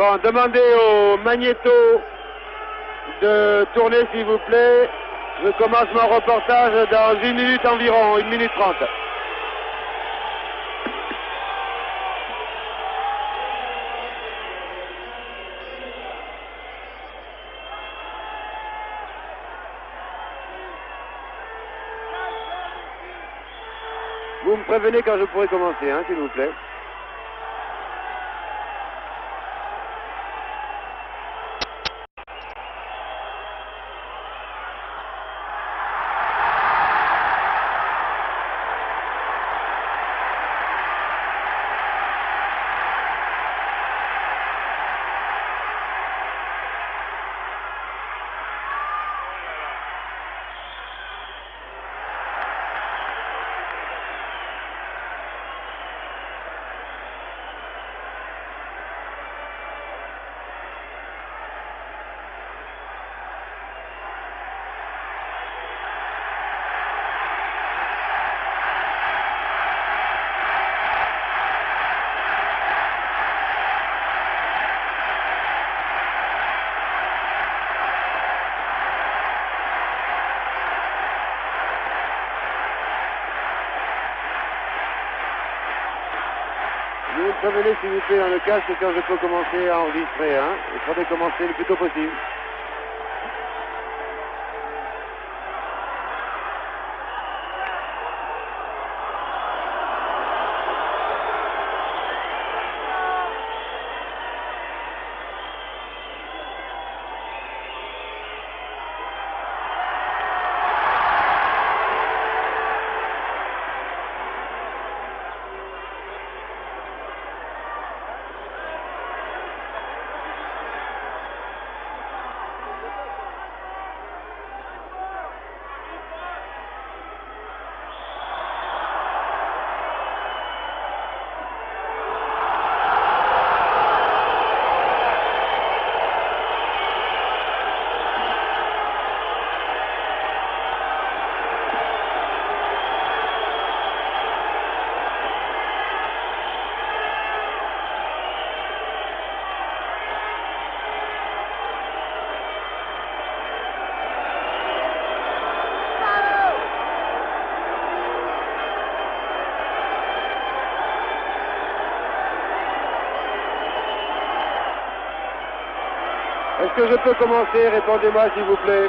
Bon, demandez au magnéto de tourner s'il vous plaît. Je commence mon reportage dans 1 minute environ, 1 minute 30. Vous me prévenez quand je pourrai commencer, hein, s'il vous plaît. Vous me prévenez s'il vous plaît dans le casque quand je peux commencer à enregistrer. Hein. Il faudrait commencer le plus tôt possible. Est-ce que je peux commencer? Répondez-moi s'il vous plaît.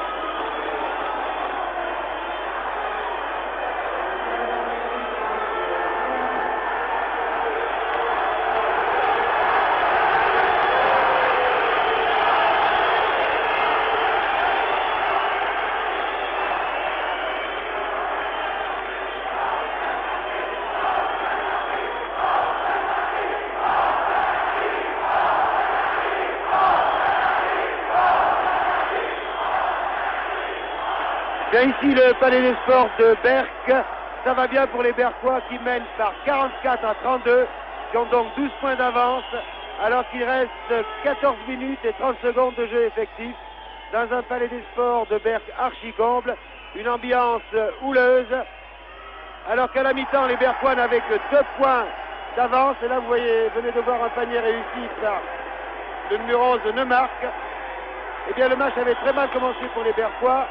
Bien ici le Palais des Sports de Berck, ça va bien pour les Bercois qui mènent par 44 à 32, qui ont donc 12 points d'avance, alors qu'il reste 14 minutes et 30 secondes de jeu effectif dans un Palais des Sports de Berck archi-comble, une ambiance houleuse, alors qu'à la mi-temps les Bercois n'avaient que 2 points d'avance, et là vous voyez, venez de voir un panier réussi par le numéro 11 de Neumark. Eh bien le match avait très mal commencé pour les Bercois,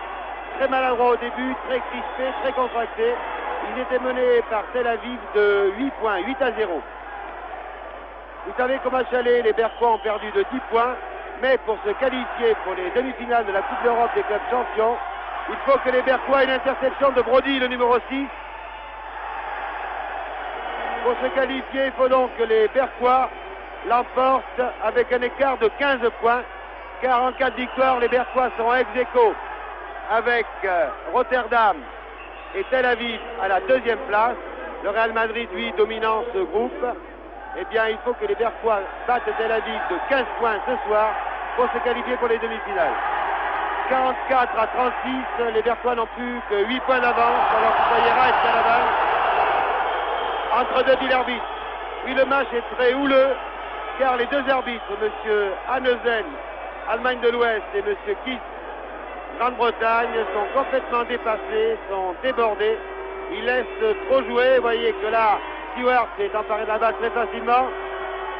très maladroit au début, très crispé, très contracté. Ils étaient menés par Tel Aviv de 8 points, 8 à 0. Vous savez comment aller, les Bercois ont perdu de 10 points, mais pour se qualifier pour les demi-finales de la Coupe d'Europe des clubs champions, il faut que les Bercois aient une interception de Brody, le numéro 6. Pour se qualifier, il faut donc que les Bercois l'emportent avec un écart de 15 points, car en cas de victoire, les Bercois seront ex-aequo avec Rotterdam et Tel Aviv à la 2e place. Le Real Madrid, lui, dominant ce groupe. Eh bien, il faut que les Bercois battent Tel Aviv de 15 points ce soir pour se qualifier pour les demi-finales. 44 à 36, les Bercois n'ont plus que 8 points d'avance, alors que vous voyez Rice à la balle entre deux deals arbitres. Oui, le match est très houleux, car les deux arbitres, M. Hanesen, Allemagne de l'Ouest, et M. Kiss, Grande-Bretagne, sont complètement dépassés, sont débordés. Ils laissent trop jouer. Vous voyez que là, Stewart s'est emparé de la balle très facilement.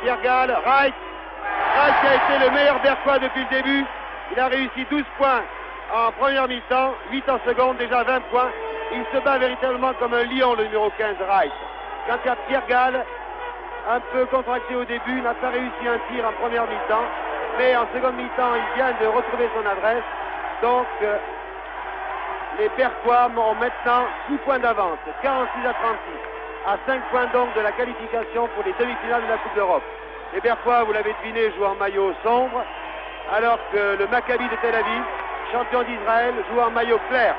Pierre Gall, Wright qui a été le meilleur Bercois depuis le début. Il a réussi 12 points en première mi-temps, 8 en seconde, déjà 20 points. Il se bat véritablement comme un lion, le numéro 15, Wright. Quant à Pierre Gall, un peu contracté au début, n'a pas réussi un tir en première mi-temps. Mais en seconde mi-temps, il vient de retrouver son adresse. Donc, les Bercois ont maintenant 6 points d'avance, 46 à 36, à 5 points donc de la qualification pour les demi-finales de la Coupe d'Europe. Les Bercois, vous l'avez deviné, jouent en maillot sombre, alors que le Maccabi de Tel Aviv, champion d'Israël, joue en maillot clair.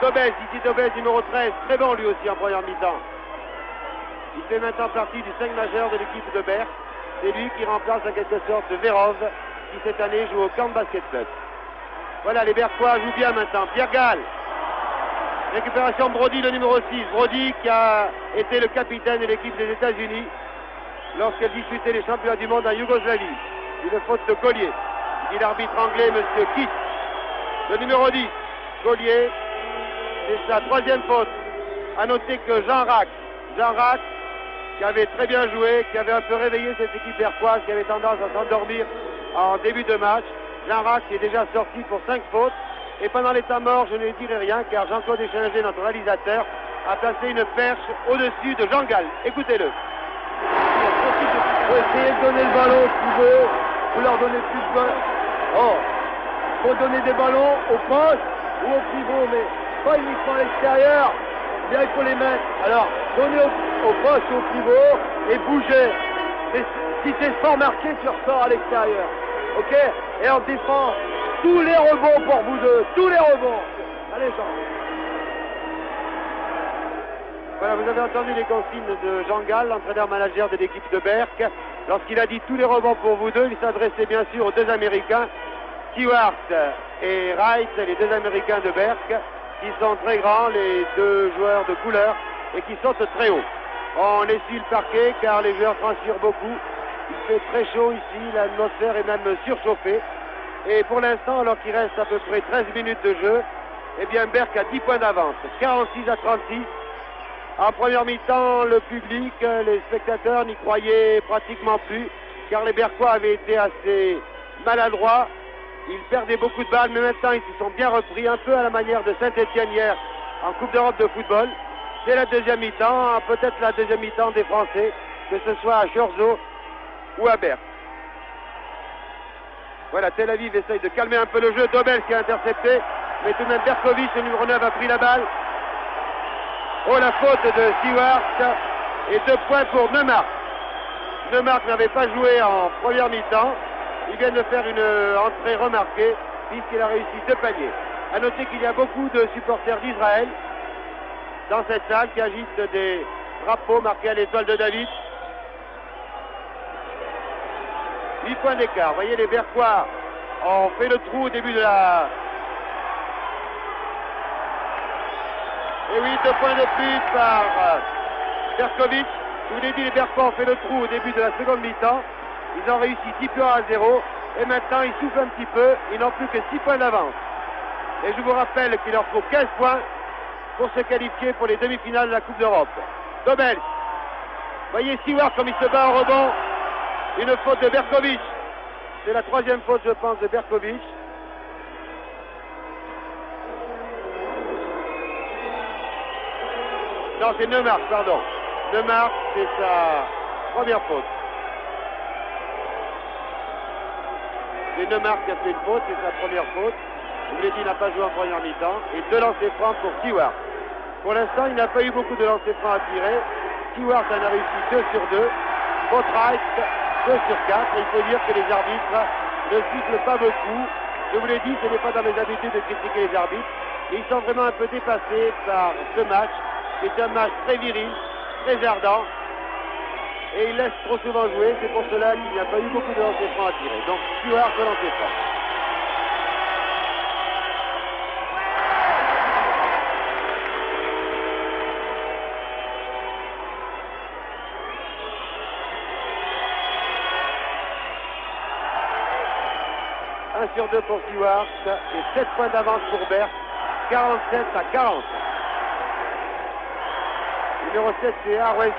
Tobez, ici Tobez, numéro 13, très bon lui aussi en première mi-temps. Il fait maintenant partie du 5 majeur de l'équipe de Berck. C'est lui qui remplace en quelque sorte Verov, qui cette année joue au Camp Basket Club. Voilà, les Bercois jouent bien maintenant. Pierre Gall. Récupération de Brody, le numéro 6. Brody qui a été le capitaine de l'équipe des États-Unis lorsqu'elle disputait les championnats du monde en Yougoslavie. Une faute de Collier. Il dit l'arbitre anglais, M. Kiss. Le numéro 10, Collier. C'est sa 3e faute. A noter que Jean Rack, qui avait très bien joué, qui avait un peu réveillé cette équipe bercoise, qui avait tendance à s'endormir en début de match. Jean Rack est déjà sorti pour 5 fautes. Et pendant les temps morts, je ne dirai rien, car Jean-Claude Échinger, notre réalisateur, a placé une perche au-dessus de Jean Gall. Écoutez-le. Faut essayer de donner le ballon au pivot, vous leur donnez plus de ballon. Oh, faut donner des ballons au poste ou au pivot, mais pas uniquement à l'extérieur. Bien, il faut les mettre. Alors, donnez au poste ou au pivot et bougez. Mais si c'est fort marqué, tu ressors à l'extérieur. Ok? Et en défense, tous les rebonds pour vous deux, tous les rebonds. Allez, Jean. Voilà, vous avez entendu les consignes de Jean Gall, l'entraîneur-manager de l'équipe de Berck. Lorsqu'il a dit tous les rebonds pour vous deux, il s'adressait bien sûr aux deux Américains, Stewart et Wright, les deux Américains de Berck, qui sont très grands, les deux joueurs de couleur, et qui sautent très haut. On essuie le parquet car les joueurs transpirent beaucoup. Il fait très chaud ici, l'atmosphère est même surchauffée. Et pour l'instant, alors qu'il reste à peu près 13 minutes de jeu, eh bien Berck a 10 points d'avance, 46 à 36. En première mi-temps, le public, les spectateurs n'y croyaient pratiquement plus, car les Bercois avaient été assez maladroits. Ils perdaient beaucoup de balles, mais maintenant ils se sont bien repris, un peu à la manière de Saint-Etienne hier en Coupe d'Europe de football. C'est la deuxième mi-temps, peut-être la deuxième mi-temps des Français, que ce soit à Chorzów ou à Berck. Voilà, Tel Aviv essaye de calmer un peu le jeu. Dobel qui a intercepté, mais tout de même Berkovic, le numéro 9, a pris la balle. Oh, la faute de Stewart. Et 2 points pour Neumark. Neumark n'avait pas joué en première mi-temps. Il vient de faire une entrée remarquée puisqu'il a réussi 2 paniers. A noter qu'il y a beaucoup de supporters d'Israël dans cette salle qui agitent des drapeaux marqués à l'étoile de David. 8 points d'écart. Vous voyez, les Berquois ont fait le trou au début de la... Et oui, 2 points de plus par Berkovic. Je vous l'ai dit, les Berquois ont fait le trou au début de la seconde mi-temps. Ils ont réussi 10 points à 0. Et maintenant, ils soufflent un petit peu. Ils n'ont plus que 6 points d'avance. Et je vous rappelle qu'il leur faut 15 points pour se qualifier pour les demi-finales de la Coupe d'Europe. Dobel. Voyez Stewart comme il se bat en rebond. Une faute de Berkovic. C'est la 3e faute, je pense, de Berkovic. Non, c'est Neumark, pardon. Neumark, c'est sa première faute. C'est Neumark qui a fait une faute, c'est sa première faute. Je vous l'ai dit, il n'a pas joué en première mi-temps. Et 2 lancers francs pour Stewart. Pour l'instant, il n'a pas eu beaucoup de lancers francs à tirer. Stewart en a réussi 2 sur 2. Botwright, 2 sur 4. Et il faut dire que les arbitres ne sifflent pas beaucoup. Je vous l'ai dit, ce n'est pas dans mes habitudes de critiquer les arbitres. Et ils sont vraiment un peu dépassés par ce match. C'est un match très viril, très ardent. Et ils laissent trop souvent jouer. C'est pour cela qu'il n'y a pas eu beaucoup de lancers francs à tirer. Donc Stewart peut lancer franc. Sur 2 pour Stewart et 7 points d'avance pour Berck, 47 à 40. Numéro 7 c'est Arwesti.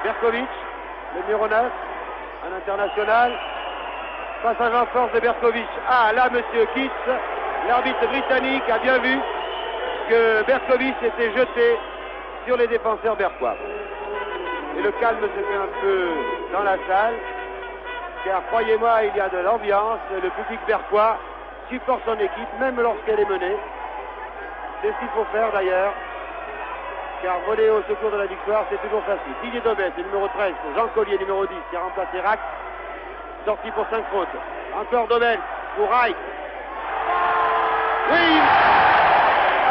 Berkovic, le numéro 9, un international. Passage en force de Berkovic. Ah là monsieur Kitts, l'arbitre britannique a bien vu que Berkovic était jeté sur les défenseurs berquois. Et le calme se fait un peu dans la salle. Car croyez-moi, il y a de l'ambiance, le public berquois supporte son équipe, même lorsqu'elle est menée. C'est ce qu'il faut faire d'ailleurs, car voler au secours de la victoire, c'est toujours facile. Didier Dobel, c'est numéro 13 pour Jean Collier, numéro 10, qui a remplacé Rack, sorti pour 5 fautes. Encore Dobel pour Wright. Oui,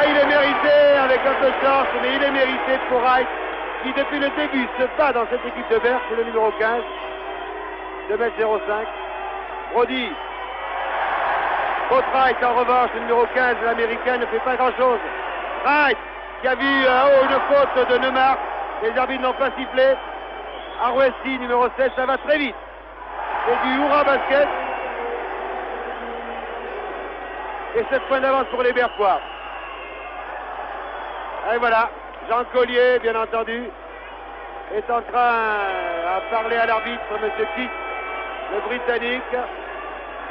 il est mérité avec un peu de chance, mais il est mérité pour Wright, qui depuis le début se bat dans cette équipe de Berck, c'est le numéro 15. 2m05. Brody. Botwright en revanche, le numéro 15, l'américain ne fait pas grand chose. Wright qui a vu une faute de Neumark. Les arbitres n'ont pas sifflé. Arwesti, numéro 16, ça va très vite. C'est du hurrah basket. Et 7 points d'avance pour les Berquois. Et voilà, Jean Collier, bien entendu, est en train à parler à l'arbitre, M. Kitts, le Britannique.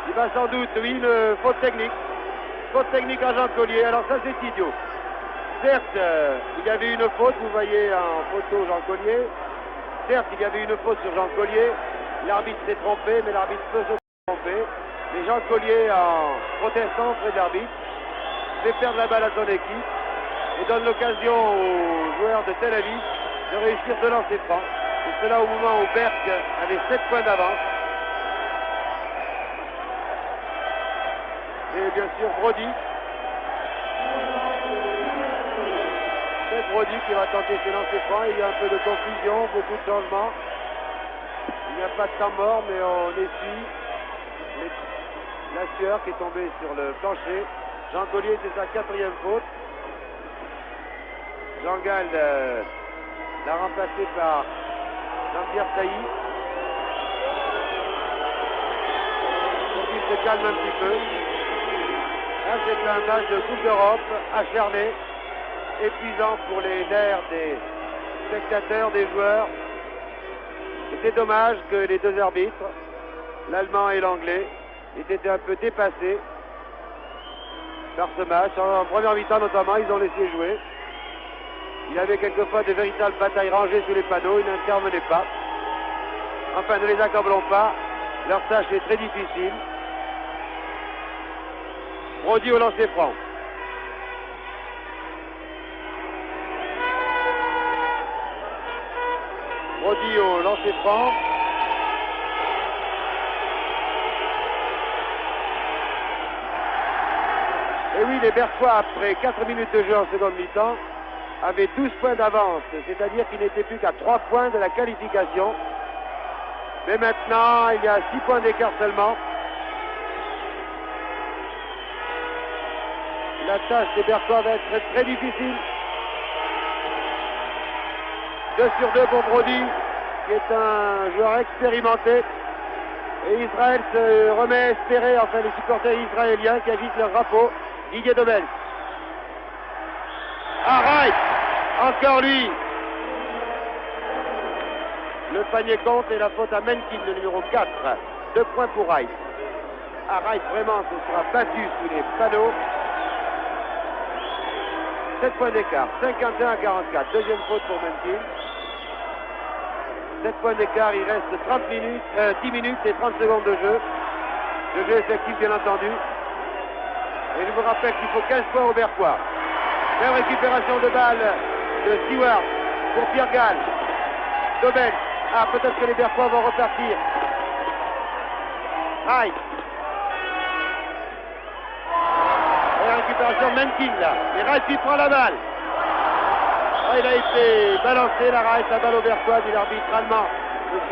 Il va sans doute, oui, une faute technique. Faute technique à Jean Collier. Alors ça, c'est idiot. Certes, il y avait une faute, vous voyez en photo Jean Collier. Certes, il y avait une faute sur Jean Collier. L'arbitre s'est trompé, mais l'arbitre peut se tromper. Mais Jean Collier, en protestant auprès de l'arbitre, fait perdre la balle à son équipe et donne l'occasion aux joueurs de Tel Aviv de réussir de lancer franc. Et cela au moment où Berck avait 7 points d'avance. Et bien sûr Brody. C'est Brody qui va tenter ses lancers francs. Il y a un peu de confusion, beaucoup de changements. Il n'y a pas de temps mort, mais on essuie la sueur qui est tombée sur le plancher. Jean Collier, c'est sa 4e faute. Jean Gall l'a remplacé par Jean-Pierre Sailly. Donc il se calme un petit peu. Là, c'est un match de Coupe d'Europe acharné, épuisant pour les nerfs des spectateurs, des joueurs. Et c'est dommage que les deux arbitres, l'allemand et l'anglais, aient été un peu dépassés par ce match. En première mi-temps notamment, ils ont laissé jouer. Il y avait quelquefois de véritables batailles rangées sous les panneaux, ils n'intervenaient pas. Enfin, ne les accablons pas. Leur tâche est très difficile. Brody au lancer franc. Brody au lancer franc. Et oui, les Berquois, après 4 minutes de jeu en seconde mi-temps, avaient 12 points d'avance, c'est-à-dire qu'ils n'étaient plus qu'à 3 points de la qualification. Mais maintenant, il y a 6 points d'écart seulement. La tâche des Berquois va être très, très difficile. 2 sur 2 pour Brody, qui est un joueur expérimenté. Et Israël se remet à espérer, enfin les supporters israéliens qui agitent leur drapeau. Didier Dobel. Ah, Wright, encore lui. Le panier compte et la faute à Menkin, le numéro 4. 2 points pour Wright. Ah, Wright vraiment se sera battu sous les panneaux. 7 points d'écart, 51 à 44. Deuxième faute pour Menkin. 7 points d'écart, il reste 10 minutes et 30 secondes de jeu. Le jeu effectif, bien entendu. Et je vous rappelle qu'il faut 15 points au Berquois. Même récupération de balle de Stewart pour Pierre Gall. Dobel. Ah, peut-être que les Berquois vont repartir. Wright. Et la récupération Menkin là. Et Wright qui prend la balle. Ah, il a été balancé, la Wright, la balle au Berquois, dit l'arbitre allemand,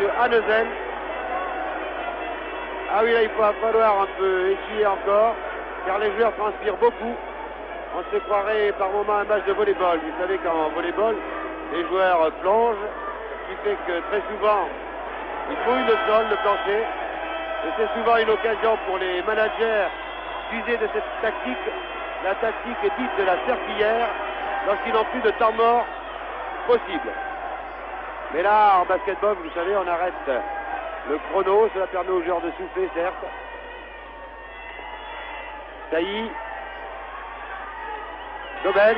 M. Hannesen. Ah oui, là il va falloir un peu essuyer encore, car les joueurs transpirent beaucoup. On se croirait par moment un match de volleyball. Vous savez qu'en volleyball, les joueurs plongent, ce qui fait que très souvent, ils mouillent le sol, le plancher. Et c'est souvent une occasion pour les managers d'user de cette tactique, la tactique dite de la serpillière, lorsqu'ils n'ont plus de temps mort possible. Mais là, en basketball, vous savez, on arrête le chrono, cela permet aux joueurs de souffler, certes. Sailly. Dobel.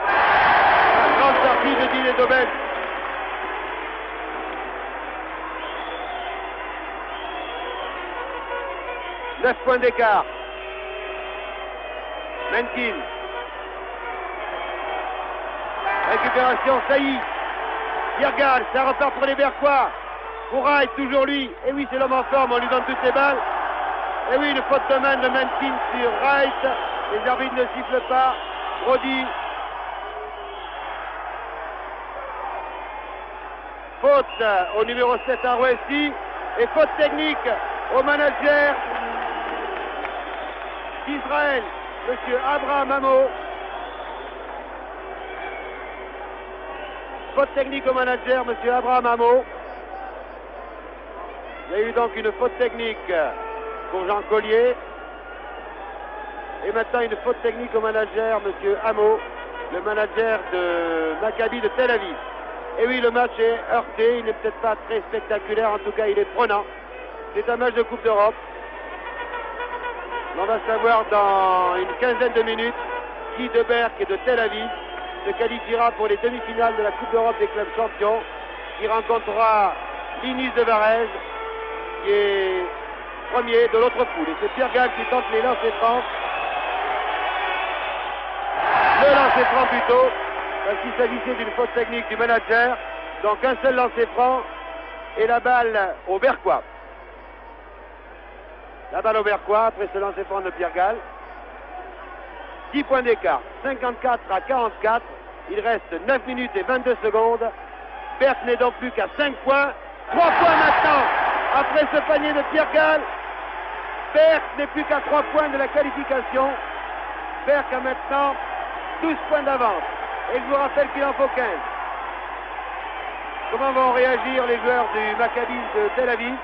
La grande sortie de Didier Dobel. « 9 points d'écart. Menkin. Récupération, Sailly. Pierre Gall, ça repart pour les Berquois. Pour Wright, toujours lui. Et oui, c'est l'homme en forme, on lui donne toutes les balles. Et oui, une faute de main de Menkin sur Wright. Les arbitres ne sifflent pas. Brody. Faute au numéro 7 à Rouessi. Et faute technique au manager d'Israël, M. Abraham Amo. Faute technique au manager, M. Abraham Amo. Il y a eu donc une faute technique pour Jean Collier. Et maintenant une faute technique au manager, M. Amo, le manager de Maccabi de Tel Aviv. Et oui, le match est heurté, il n'est peut-être pas très spectaculaire, en tout cas il est prenant. C'est un match de Coupe d'Europe. On va savoir dans une quinzaine de minutes qui de Berck et de Tel Aviv se qualifiera pour les demi-finales de la Coupe d'Europe des clubs champions, qui rencontrera l'Inis de Varèse, qui est premier de l'autre poule. Et c'est Pierre Gall qui tente les lancers francs. Le lancer franc plutôt, parce qu'il s'agissait d'une faute technique du manager. Donc un seul lancer franc et la balle au Berquois. La balle au Berquois après ce lancer franc de Pierre Gall. 10 points d'écart, 54 à 44. Il reste 9 minutes et 22 secondes. Berck n'est donc plus qu'à 5 points. 3 points maintenant après ce panier de Pierre Gall. Berck n'est plus qu'à 3 points de la qualification. Berck a maintenant 12 points d'avance. Et je vous rappelle qu'il en faut 15. Comment vont réagir les joueurs du Maccabi de Tel Aviv?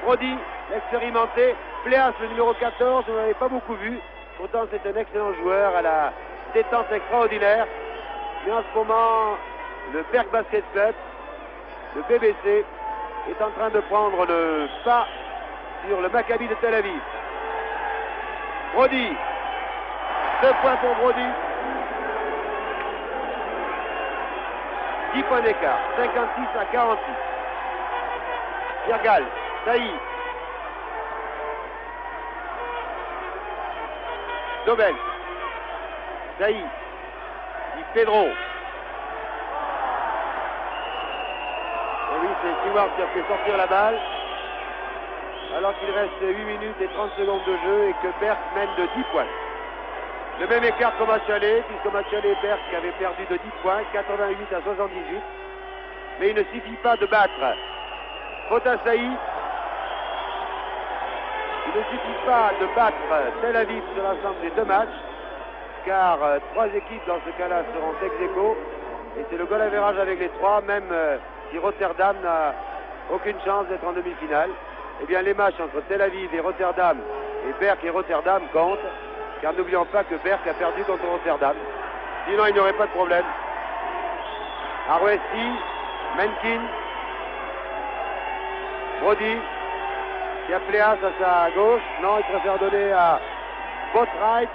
Brody, l'expérimenté. Pléas, le numéro 14, vous n'avez pas beaucoup vu. Pourtant, c'est un excellent joueur à la détente extraordinaire. Mais en ce moment, le Berck Basket Club, le BBC, est en train de prendre le pas sur le Maccabi de Tel Aviv. Brody. 2 points pour Brody. 10 points d'écart. 56 à 46. Pierre Gall. Sailly. Dobel. Saï. Dit Pedro. Et oui, c'est Stewart qui a fait sortir la balle. Alors qu'il reste 8 minutes et 30 secondes de jeu et que Berck mène de 10 points. Le même écart qu'au match aller, puisqu'au match aller, Berck avait perdu de 10 points, 88 à 78. Mais il ne suffit pas de battre. Faute à Saï. Il ne suffit pas de battre Tel Aviv sur l'ensemble des deux matchs, car 3 équipes dans ce cas-là seront ex-aequo. Et c'est le goal average avec les 3, même si Rotterdam n'a aucune chance d'être en demi-finale. Eh bien, les matchs entre Tel Aviv et Rotterdam, et Berck et Rotterdam comptent, car n'oublions pas que Berck a perdu contre Rotterdam. Sinon, il n'y aurait pas de problème. Arouesti, Menkin, Brody, qui a Pléas à sa gauche. Non, il préfère donner à Bothright.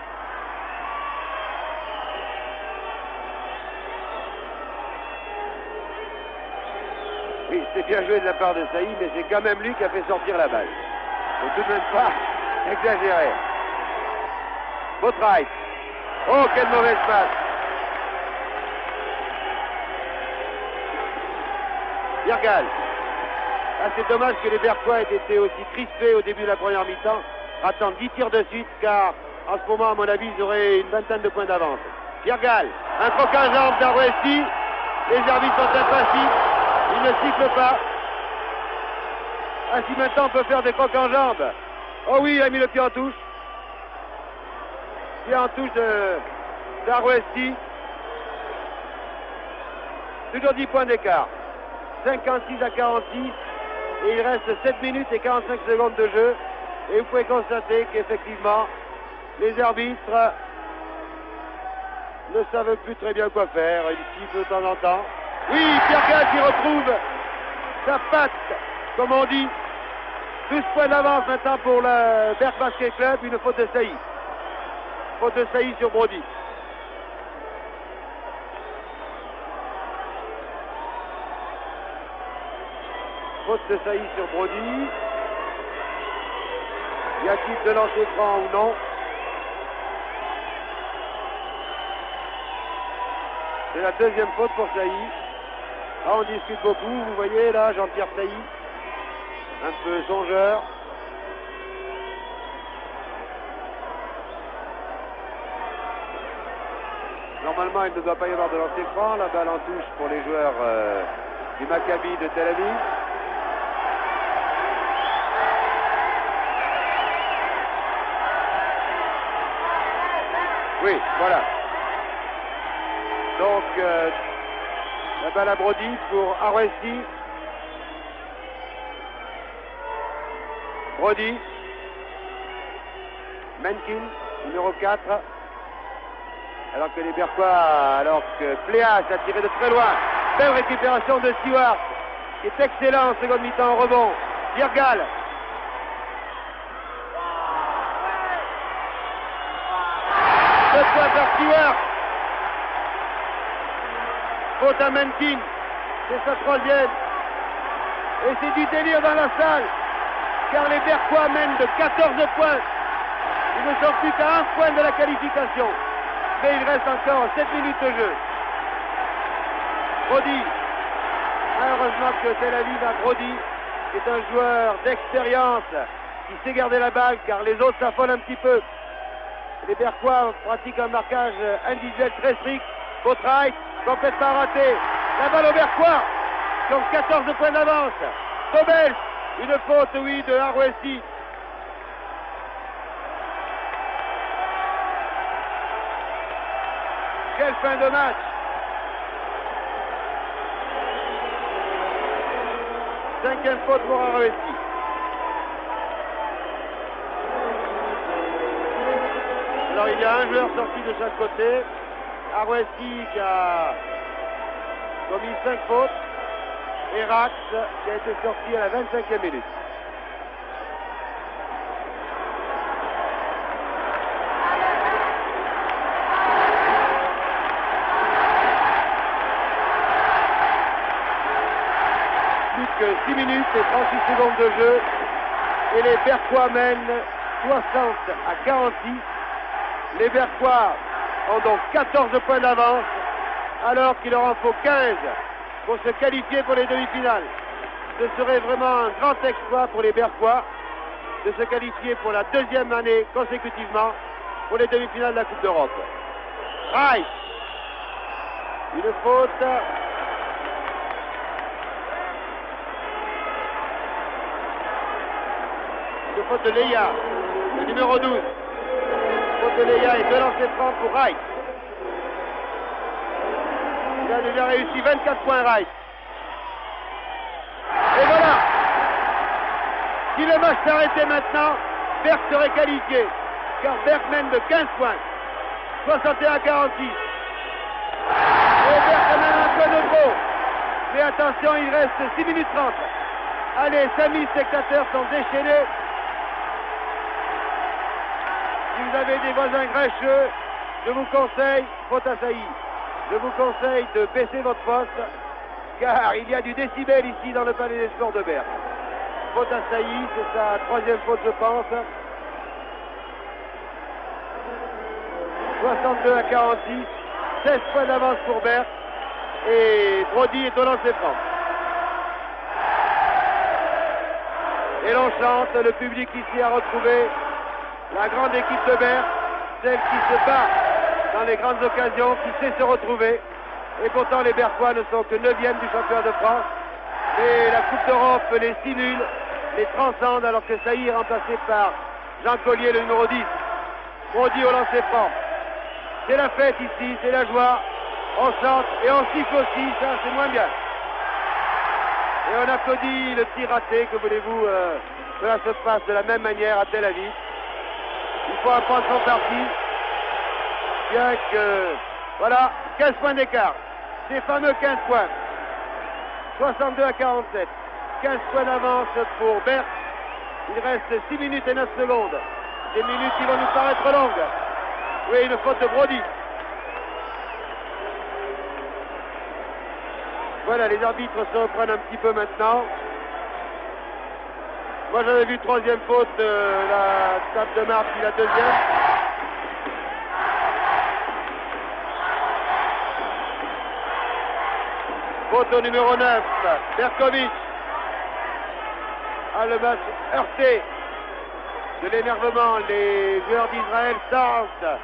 Oui, c'est bien joué de la part de Saïd, mais c'est quand même lui qui a fait sortir la balle. Il ne faut tout de même pas exagérer. Bothright. Oh, quelle mauvaise passe. Virgal. Ah, c'est dommage que les Berquois aient été aussi crispés au début de la première mi-temps. Attends, 10 tirs de suite, car en ce moment, à mon avis, ils auraient une vingtaine de points d'avance. Virgal. Un croc en jambe d'Arouesti. Les arbitres sont impassibles. Il ne siffle pas. Ainsi maintenant on peut faire des crocs en jambes. Oh oui, il a mis le pied en touche. Pied en touche d'Arouesti. Toujours 10 points d'écart. 56 à 46. Et il reste 7 minutes et 45 secondes de jeu. Et vous pouvez constater qu'effectivement, les arbitres ne savent plus très bien quoi faire. Ils sifflent de temps en temps. Oui, Virgal qui retrouve sa patte, comme on dit. 12 points d'avance maintenant pour le Berck Basket Club. Une faute de Saïd. Faute de Saïd sur Brody. Faute de Saïd sur Brody. Y a-t-il de lancer franc ou non? C'est la deuxième faute pour Saïd. Ah, on discute beaucoup, vous voyez là, Jean-Pierre Saïd, un peu songeur. Normalement, il ne doit pas y avoir de lancer franc. La balle en touche pour les joueurs du Maccabi de Tel Aviv. Oui, voilà. Donc, la balle à Brody pour Arouesti. Brody. Menkin, numéro 4. Alors que les Berquois, alors que Pléas a tiré de très loin. Belle récupération de Stewart, qui est excellent en seconde mi-temps en rebond. Virgal. Deux points par Stewart. Faute à Menkin. C'est sa troisième. Et c'est du délire dans la salle. Car les Berquois mènent de 14 points. Ils ne sont plus qu'à 1 point de la qualification. Mais il reste encore 7 minutes de jeu. Brody. Heureusement que Tel Aviv a Brody, qui est un joueur d'expérience, qui sait garder la balle, car les autres s'affolent un petit peu. Les Berquois pratiquent un marquage individuel très strict. Bothright, complètement raté. La balle aux Berquois, qui ont 14 points d'avance. Dobel, une faute, oui, de Arouesti. Quelle fin de match! Cinquième faute pour Arouesti. Alors il y a un joueur sorti de chaque côté. Arouesti qui a commis 5 fautes. Et Rax qui a été sorti à la 25e minute. Plus que 6 minutes et 36 secondes de jeu. Et les Berquois mènent 60 à 46. Les Berquois ont donc 14 points d'avance, alors qu'il leur en faut 15 pour se qualifier pour les demi-finales. Ce serait vraiment un grand exploit pour les Berquois de se qualifier pour la deuxième année consécutivement pour les demi-finales de la Coupe d'Europe. Rice, une faute. Une faute de Leia, le numéro 12. Faute de Leia et 2 lancers francs pour Rice. Il a déjà réussi 24 points Rice. Et voilà. Si le match s'arrêtait maintenant, Berck serait qualifié. Car Berck mène de 15 points. 61-46. Et Berck a même un peu de trop. Mais attention, il reste 6 minutes 30. Allez, 5000 spectateurs sont déchaînés. Si vous avez des voisins grincheux, je vous conseille, faute à Sailly, je vous conseille de baisser votre poste, car il y a du décibel ici dans le palais des sports de Berck. Faute à Sailly, c'est sa troisième faute, je pense. 62-46, 16 points d'avance pour Berck, et Brody est au lancer franc. Et l'on chante, le public ici a retrouvé la grande équipe de Berck, celle qui se bat dans les grandes occasions, qui sait se retrouver. Et pourtant les Berquois ne sont que 9e du championnat de France. Et la Coupe d'Europe les simule, les transcende, alors que Sailly est remplacé par Jean Collier, le numéro 10. Brody au lancer franc. C'est la fête ici, c'est la joie. On chante et on siffle aussi, ça c'est moins bien. Et on applaudit le petit raté, que voulez-vous, cela se passe de la même manière à Tel Aviv. Il faut apprendre son parti. Bien que, voilà, 15 points d'écart. Ces fameux 15 points. 62-47. 15 points d'avance pour Berck. Il reste 6 minutes et 9 secondes. Des minutes qui vont nous paraître longues. Oui, une faute de Brody. Voilà, les arbitres se reprennent un petit peu maintenant. Moi j'avais vu troisième faute, la table de marque, puis la deuxième. Faute au numéro 9, Berkovic. Ah, le match heurté de l'énervement. Les joueurs d'Israël sortent.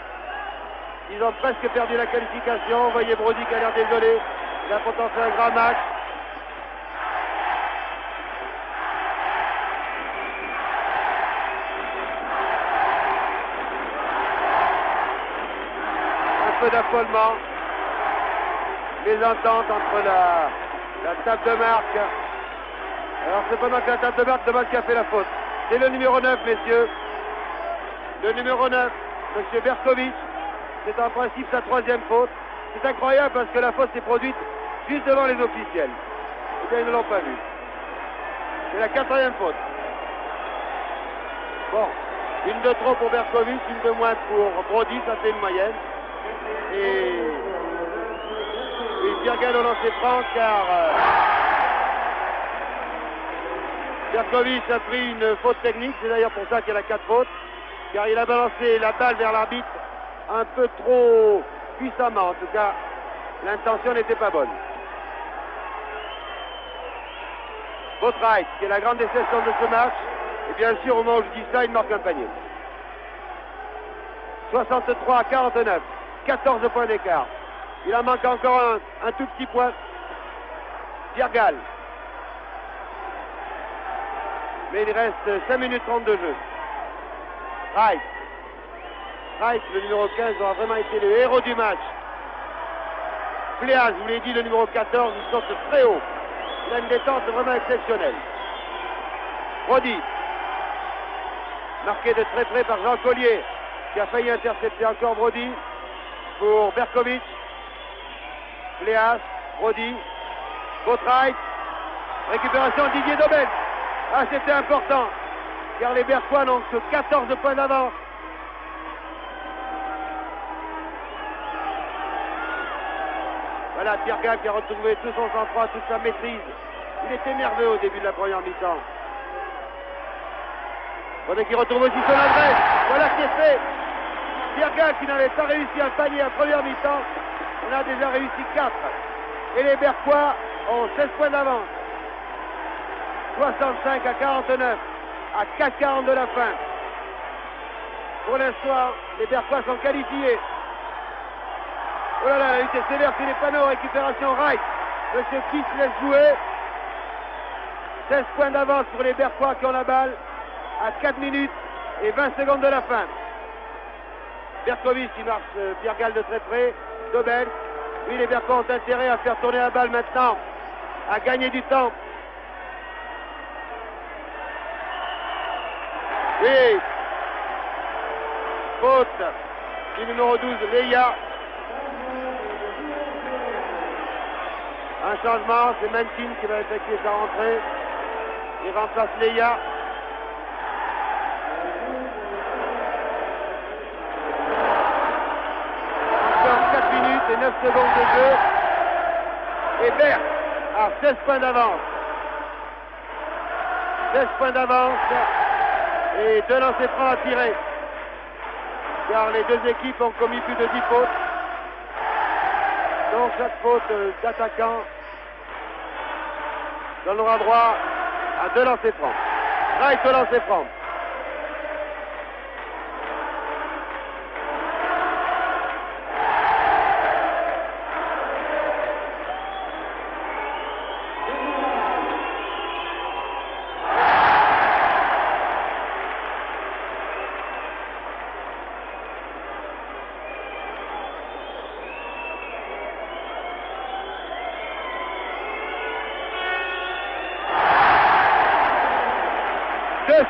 Ils ont presque perdu la qualification. Vous voyez Brody qui a l'air désolé. Il a pourtant fait un grand match. Un peu d'affolement. Les ententes entre la table de marque. Alors c'est pendant que la table de marque demande qui a fait la faute. C'est le numéro 9, messieurs. Le numéro 9, M. Berkovic. C'est en principe sa troisième faute. C'est incroyable parce que la faute s'est produite juste devant les officiels. Eh bien, ils ne l'ont pas vu. C'est la quatrième faute. Bon, une de trop pour Berkovic, une de moins pour Brody, ça fait une moyenne. Et Pierre au lancer franc car Berkovic a pris une faute technique, c'est d'ailleurs pour ça qu'il a 4 fautes, car il a balancé la balle vers l'arbitre un peu trop puissamment. En tout cas, l'intention n'était pas bonne. Boatwright, qui est la grande déception de ce match, et bien sûr au moment où je dis ça, il marque un panier. 63-49, 14 points d'écart. Il en manque encore un tout petit point. Virgal. Mais il reste 5 minutes 30 de jeu. Rice. Rice, le numéro 15, aura vraiment été le héros du match. Pléas, je vous l'ai dit, le numéro 14, il saute très haut. Il a une détente vraiment exceptionnelle. Brody. Marqué de très près par Jean Collier, qui a failli intercepter encore Brody. Pour Berkovic. Pléas, Brody, Boatwright, récupération de Didier Dobel. Ah, c'était important, car les Berquois n'ont que 14 points d'avance. Voilà, Pierre qui a retrouvé tout son sang-froid, toute sa maîtrise. Il était nerveux au début de la première mi-temps. Voilà qui retrouve aussi son adresse. Voilà qui est fait. Pierre-Gall qui n'avait pas réussi un panier à première mi-temps, on a déjà réussi 4. Et les Berquois ont 16 points d'avance. 65 à 49, à 4,40 de la fin. Pour l'instant, les Berquois sont qualifiés. Oh là là, la lutte est sévère sur les panneaux, récupération Wright. Monsieur Kiss laisse jouer. 16 points d'avance pour les Berquois qui ont la balle à 4 minutes et 20 secondes de la fin. Berkovic qui marche Pierre-Gall de très près. Dobel. Oui, les Berquois ont intérêt à faire tourner la balle maintenant, à gagner du temps. Oui. Faute du numéro 12, Leia. Un changement, c'est Mentin qui va effectuer sa rentrée. Il remplace Leia. Encore 4 minutes et 9 secondes de jeu. Et Berck a 16 points d'avance. 16 points d'avance. Et 2 lancers francs à tirer. Car les deux équipes ont commis plus de 10 fautes. Donc chaque faute d'attaquant donnera droit à 2 lancers francs. Wright au lancer franc.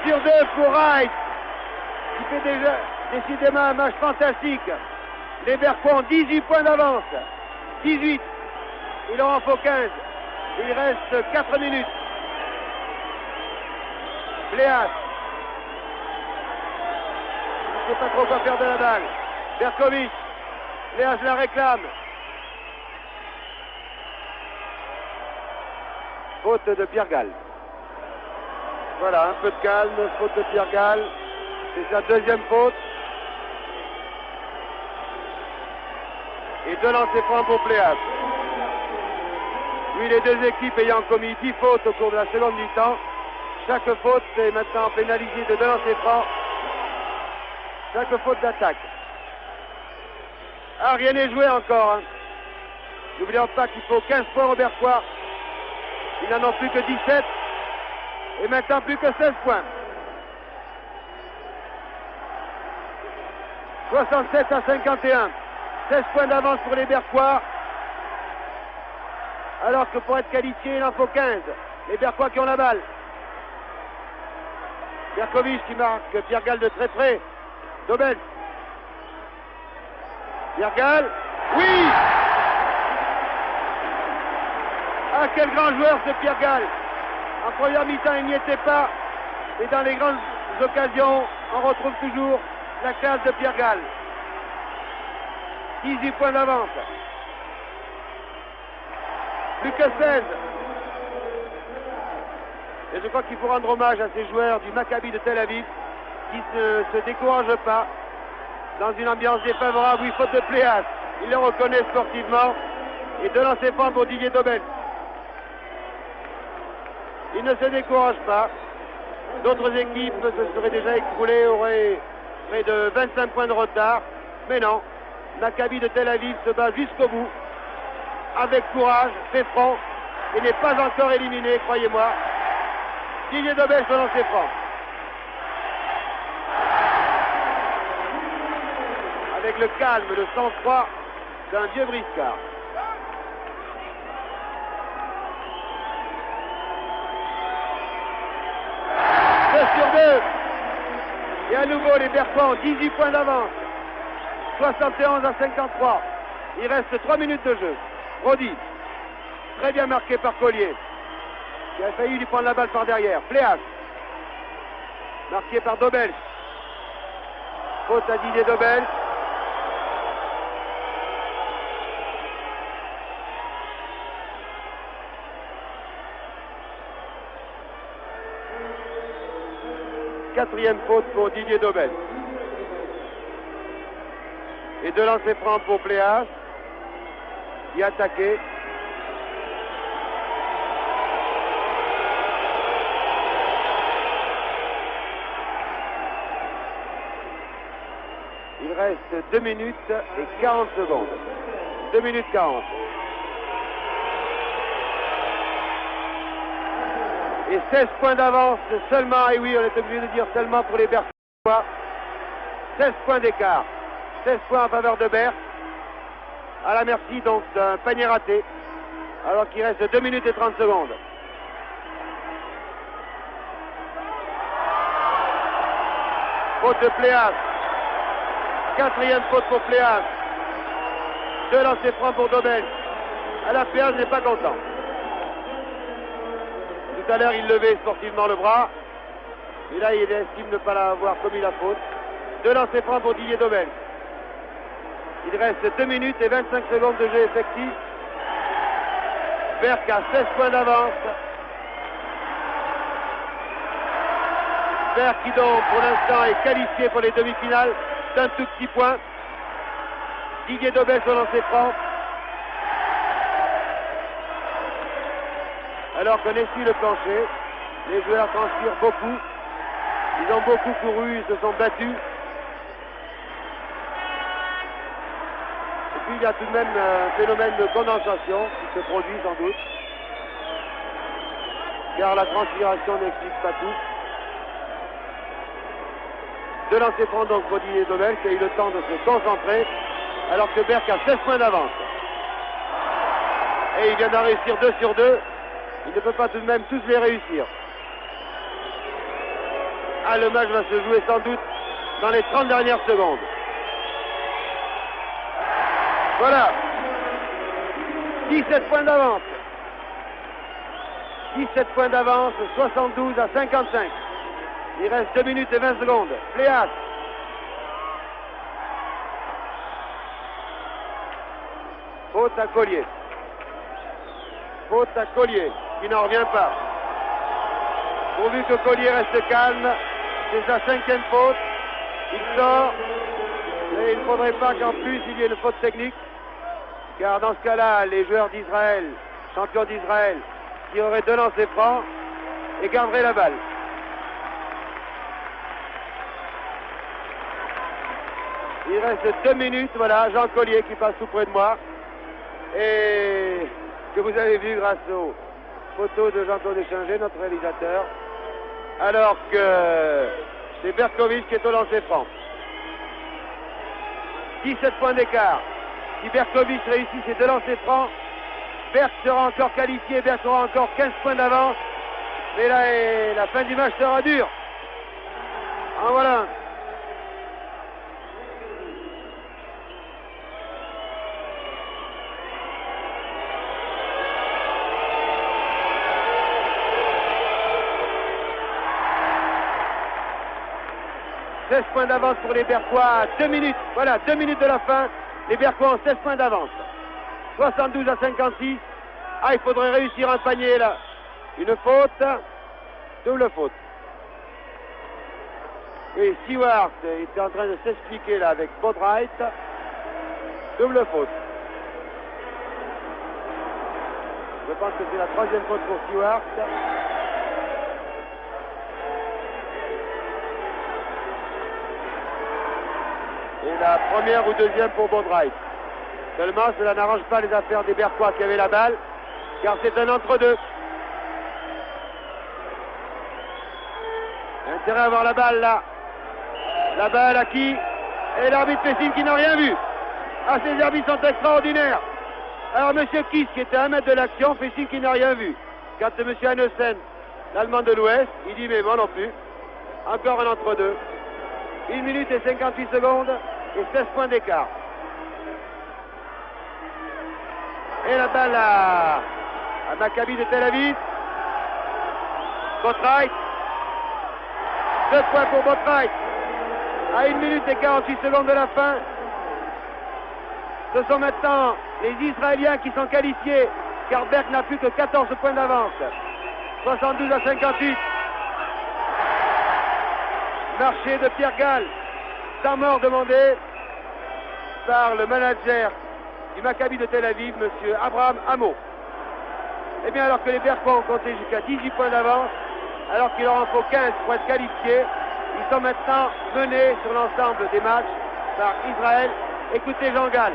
Sur 2 pour Wright, qui fait déjà décidément un match fantastique. Les Berquois ont 18 points d'avance. 18. Il leur en faut 15. Il reste 4 minutes. Pléas. Il ne sait pas trop quoi faire de la balle. Berkovic. Pléas la réclame. Faute de Pierre-Gall. Voilà, un peu de calme, faute de Pierre-Gall. C'est sa deuxième faute. Et 2 lancers francs pour Pléas. Oui, les deux équipes ayant commis 10 fautes au cours de la seconde mi-temps. Chaque faute est maintenant pénalisée de 2 lancers francs. Chaque faute d'attaque. Ah, rien n'est joué encore. Hein. N'oublions pas qu'il faut 15 points aux Berquois. Ils n'en ont plus que 17. Et maintenant plus que 16 points. 67 à 51. 16 points d'avance pour les Berquois. Alors que pour être qualifié, il en faut 15. Les Berquois qui ont la balle. Berkovic qui marque Pierre-Gall de très près. Dobel. Pierre-Gall. Oui! Ah, quel grand joueur ce Pierre-Gall! En première mi-temps, il n'y était pas. Et dans les grandes occasions, on retrouve toujours la classe de Pierre-Gall. 18 points d'avance. Plus que 16. Et je crois qu'il faut rendre hommage à ces joueurs du Maccabi de Tel Aviv qui ne se découragent pas dans une ambiance défavorable. Oui, faute de Pléas. Il le reconnaît sportivement. Et 2 lancers francs pour Didier Dobel. Il ne se décourage pas. D'autres équipes se seraient déjà écroulées, auraient près de 25 points de retard. Mais non, Maccabi de Tel Aviv se bat jusqu'au bout, avec courage, fait front, et n'est pas encore éliminé, croyez-moi. Didier Dobel se lance franc. Avec le calme, le sang-froid d'un vieux briscard. Sur 2. Et à nouveau, les Berquois ont 18 points d'avance. 71 à 53. Il reste 3 minutes de jeu. Brody. Très bien marqué par Collier. Qui a failli lui prendre la balle par derrière. Pléas. Marqué par Dobel. Faute à Didier Dobel. Quatrième faute pour Didier Dobel. Et 2 lancers francs pour Pléas, qui attaquait. Il reste 2 minutes et 40 secondes. 2 minutes 40. Et 16 points d'avance seulement, et oui, on est obligé de dire seulement pour les Berquois. 16 points d'écart. 16 points en faveur de Berck. À la merci donc d'un panier raté. Alors qu'il reste 2 minutes et 30 secondes. Faute de Pléas. 4e faute pour Pléas. 2 lancers francs pour Dobel. À la Pléas n'est pas content. Tout à l'heure, il levait sportivement le bras. Et là, il estime ne pas l'avoir commis la faute. 2 lancers francs pour Didier Dobel. Il reste 2 minutes et 25 secondes de jeu effectif. Berck a 16 points d'avance. Berck qui donc pour l'instant est qualifié pour les demi-finales d'un tout petit point. Didier Dobel sur lancer franc. Alors qu'on essuie le plancher, les joueurs transpirent beaucoup. Ils ont beaucoup couru, ils se sont battus. Et puis il y a tout de même un phénomène de condensation qui se produit sans doute. Car la transpiration n'explique pas tout. 2 lancers francs donc pour Didier Dobel qui a eu le temps de se concentrer alors que Berck a 16 points d'avance. Et il vient d'en réussir 2 sur 2. Il ne peut pas tout de même tous les réussir. Ah, le match va se jouer sans doute dans les 30 dernières secondes. Voilà. 17 points d'avance. 17 points d'avance, 72 à 55. Il reste 2 minutes et 20 secondes. Pléas. Faute à Collier. Faute à Collier, qui n'en revient pas. Pourvu que Collier reste calme, c'est sa 5e faute. Il sort. Et il ne faudrait pas qu'en plus il y ait une faute technique. Car dans ce cas-là, les joueurs d'Israël, champions d'Israël, qui auraient 2 lancers francs et garderaient la balle. Il reste 2 minutes, voilà, Jean Collier qui passe tout près de moi. Et que vous avez vu grâce aux photos de Jean-Claude Échanger, notre réalisateur. Alors que c'est Berkovic qui est au lancer franc. 17 points d'écart. Si Berkovic réussit ses 2 lancers francs, Berck sera encore qualifié, Berck aura encore 15 points d'avance. Mais là, la fin du match sera dure. En voilà. « 16 points d'avance pour les Berquois, 2 minutes, voilà, 2 minutes de la fin, les Berquois ont 16 points d'avance, 72 à 56, ah il faudrait réussir un panier là, une faute, double faute. Et Stewart était en train de s'expliquer là avec Boatwright, double faute. Je pense que c'est la 3e faute pour Stewart. Et la 1re ou 2e pour Boatwright. Seulement, cela n'arrange pas les affaires des Berquois qui avaient la balle, car c'est un entre-deux. Intérêt à avoir la balle là. La balle à qui? Et l'arbitre fait signe qui n'a rien vu. Ah, ces arbitres sont extraordinaires. Alors, M. Kiss, qui était à 1 mètre de l'action, fait signe qu'il n'a rien vu. Quand M. Hannesen, l'Allemand de l'Ouest, il dit mais moi non plus. Encore un entre-deux. 1 minute et 58 secondes et 16 points d'écart. Et la balle à Maccabi de Tel Aviv. Boatwright. 2 points pour Boatwright. À 1 minute et 48 secondes de la fin. Ce sont maintenant les Israéliens qui sont qualifiés, car Berck n'a plus que 14 points d'avance. 72 à 58. Marché de Pierre Gall. Temps mort demandé. par le manager du Maccabi de Tel Aviv, M. Abraham Amo. Eh bien, alors que les Berquois ont compté jusqu'à 18 points d'avance, alors qu'il leur en faut 15 pour être qualifiés, ils sont maintenant menés sur l'ensemble des matchs par Israël. Écoutez Jean Gall.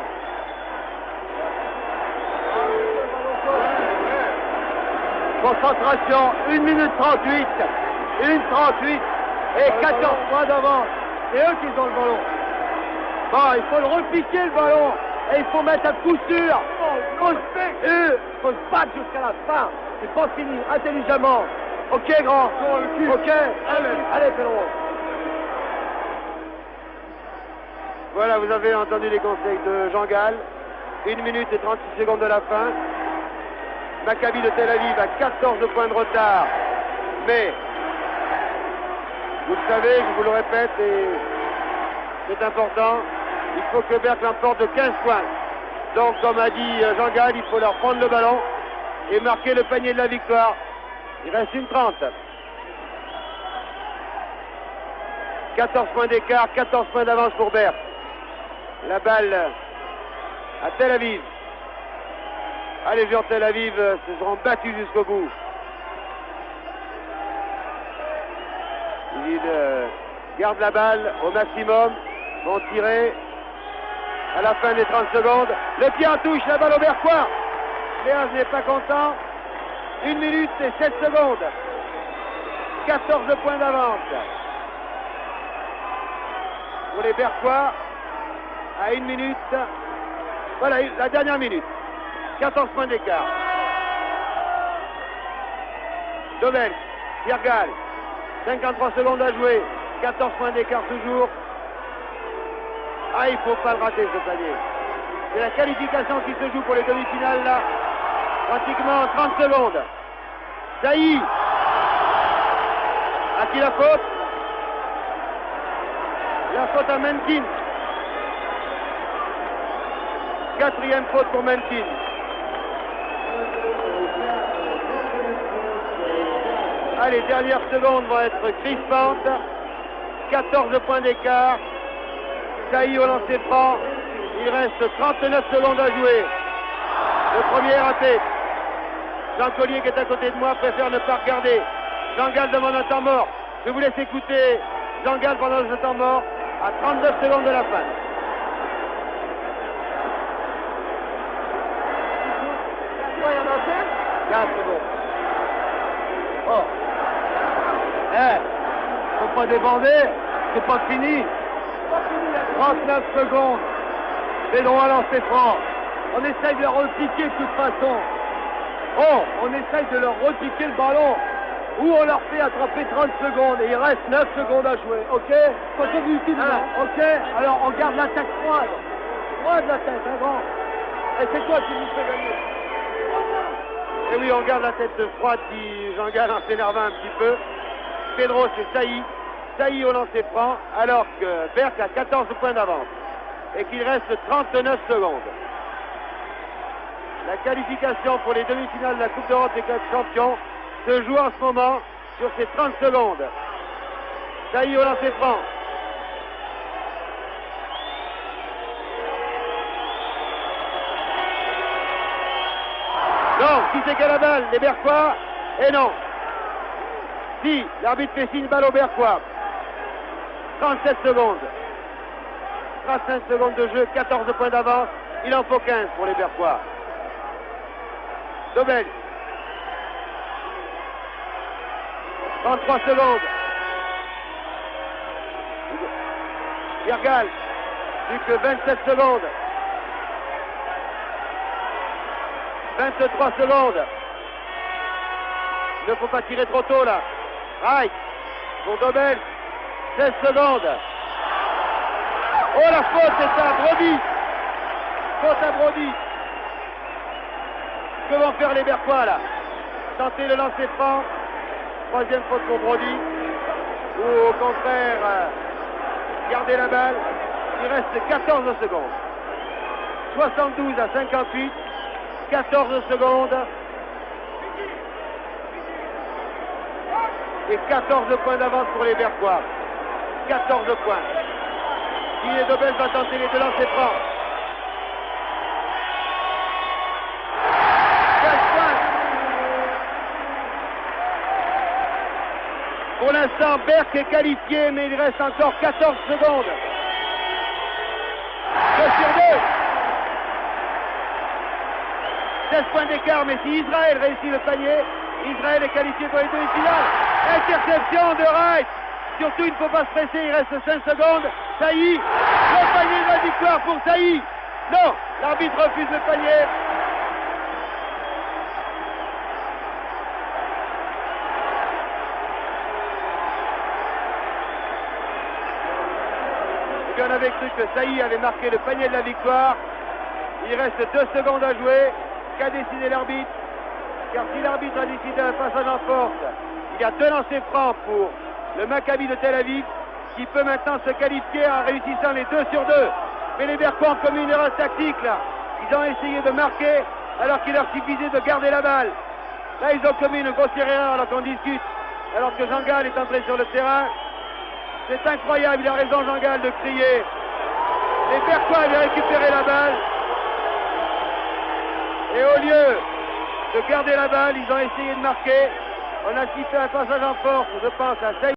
Concentration, 1 minute 38, 1:38 et 14 points d'avance. C'est eux qui ont le ballon. Bon, il faut le repiquer le ballon et il faut mettre un coup sûr. Il faut se battre jusqu'à la fin. C'est pas fini, intelligemment. Ok, grand. Ok, allez, Pedro. Voilà, vous avez entendu les conseils de Jean Gall. 1 minute et 36 secondes de la fin. Maccabi de Tel Aviv a 14 points de retard. Mais, vous le savez, je vous le répète, et c'est important, il faut que Berck l'emporte de 15 points. Donc, comme a dit Jean Gall, il faut leur prendre le ballon et marquer le panier de la victoire. Il reste une 30. 14 points d'écart, 14 points d'avance pour Berck. La balle à Tel Aviv. Ah, les joueurs de Tel Aviv se seront battus jusqu'au bout. Ils gardent la balle au maximum, vont tirer à la fin des 30 secondes. Le pied en touche, la balle au Berquois. Léaz n'est pas content. 1 minute et 7 secondes. 14 points d'avance. Pour les Berquois, à 1 minute. Voilà, la dernière minute. 14 points d'écart. Dobel, Pierre Gall, 53 secondes à jouer. 14 points d'écart toujours. Ah, il ne faut pas le rater ce panier. C'est la qualification qui se joue pour les demi-finales là. Pratiquement en 30 secondes. Saï. À qui la faute? La faute à Menkin. 4e faute pour Menkin. Ah, les dernières secondes vont être crispantes. 14 points d'écart. Saï au lancer franc. Il reste 39 secondes à jouer. Le premier est raté. Jean Collier qui est à côté de moi préfère ne pas regarder. Jean Gall demande un temps mort. Je vous laisse écouter Jean Gall pendant ce temps mort à 39 secondes de la fin. Oh. Faut pas débander, c'est pas fini. 39 secondes. Les droits à lancer franc. On essaye de leur repiquer de toute façon. Oh, on essaye de leur repiquer le ballon. Ou on leur fait attraper 30 secondes et il reste 9 secondes à jouer, ok? Ok, alors on garde la tête froide. Froide la tête, hein, grand. Et c'est toi qui nous fais gagner. Et oui, on garde la tête froide, dit Jean Gall en s'énervant un petit peu. Pedro, c'est Saï. Saï au lancer franc, alors que Berck a 14 points d'avance. Et qu'il reste 39 secondes. La qualification pour les demi-finales de la Coupe d'Europe des clubs champions se joue en ce moment sur ces 30 secondes. Saï au lancer franc. Non, qui c'est qu'à la balle? Les Berquois? Et non. Si, l'arbitre fait signe, balle aux Berquois. 37 secondes. 35 secondes de jeu, 14 points d'avance. Il en faut 15 pour les Berquois. Dobel. 33 secondes. Pierre Gall. Plus que 27 secondes. 23 secondes. Il ne faut pas tirer trop tôt là. Reich. Pour Dobel. 16 secondes. Oh, la faute, c'est à Brody. Faute à Brody. Que vont faire les Berquois là? Tenter le lancer franc. 3e faute pour Brody. Ou au contraire, garder la balle. Il reste 14 secondes. 72 à 58. 14 secondes. Et 14 points d'avance pour les Berquois. 14 points. Didier Dobel va tenter les deux lancers francs. Pour l'instant, Berck est qualifié, mais il reste encore 14 secondes. 2 sur 2. 16 points d'écart, mais si Israël réussit le panier, Israël est qualifié pour les demi-finales. Interception de Wright. Surtout, il ne faut pas se presser, il reste 5 secondes. Sailly, le panier de la victoire pour Sailly. Non, l'arbitre refuse le panier. Et on avait cru que Sailly avait marqué le panier de la victoire. Il reste 2 secondes à jouer. Qu'a décidé l'arbitre? Car si l'arbitre a décidé un passage en force, il y a 2 lancers francs pour le Maccabi de Tel Aviv, qui peut maintenant se qualifier en réussissant les 2 sur 2. Mais les Berquois ont commis une erreur tactique là. Ils ont essayé de marquer alors qu'il leur suffisait de garder la balle. Là, ils ont commis une grossière erreur alors qu'on discute, alors que Jean-Gall est entré sur le terrain. C'est incroyable, il a raison Jean-Gall de crier. Les Berquois avaient récupéré la balle. Et au lieu de garder la balle, ils ont essayé de marquer. On a cité un passage en force, je pense, à Sailly.